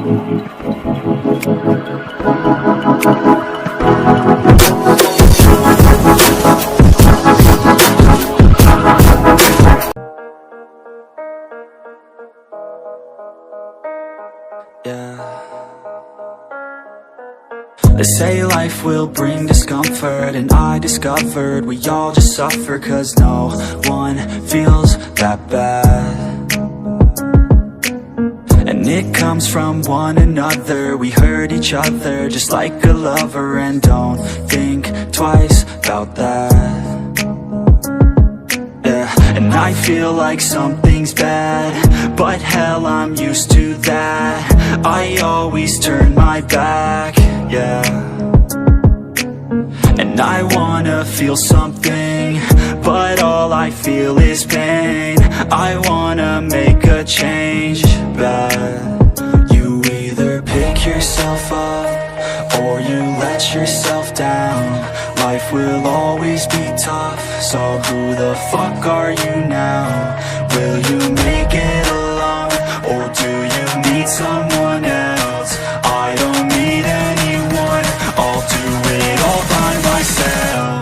They say life will bring discomfort, and I discovered we all just suffer, 'cause no one feels that bad. And it comes from one another, we hurt each other just like a lover, and don't think twice about that. And I feel like something's bad, but hell, I'm used to that. I always turn my back, yeah. And I wanna feel something, but all I feel is pain. I wanna make a change, but you either pick yourself up or you let yourself down. Life will always be tough, so who the fuck are you now? Will you make it alone, or do you need someone else? I don't need anyone, I'll do it all by myself.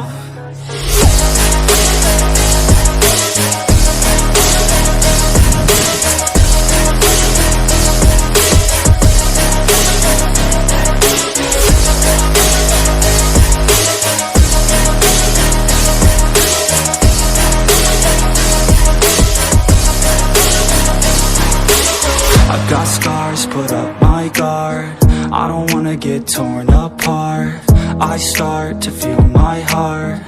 Got scars, put up my guard. I don't wanna get torn apart. I start to feel my heart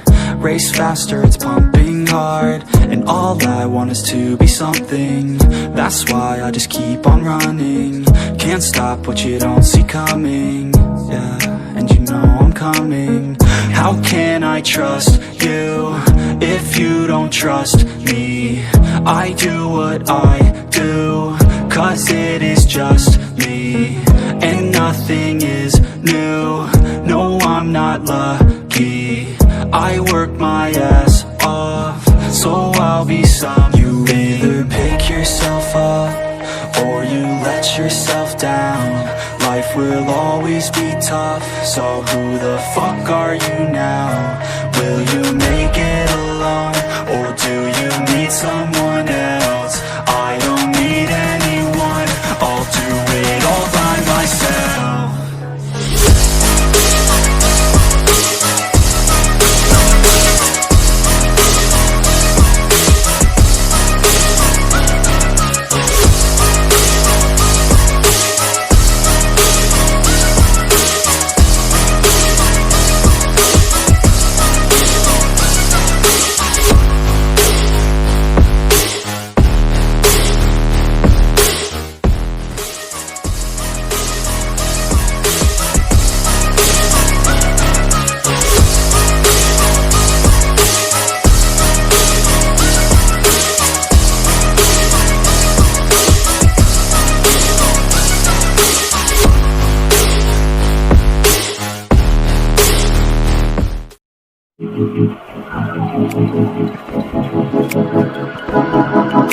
race faster, it's pumping hard. And all I want is to be something. That's why I just keep on running. Can't stop what you don't see coming. Yeah, and you know I'm coming. How can I trust you if you don't trust me? I do what I do, 'cause it is just me, and nothing is new. No, I'm not lucky. I work my ass off, so I'll be some. You either pick yourself up or you let yourself down. Life will always be tough, so who the fuck are you now? Will you make it alone, or do you need someone else? I don't need anyone, I'll do it all by myself.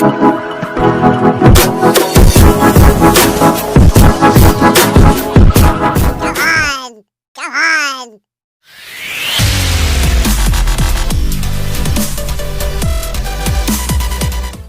ₕ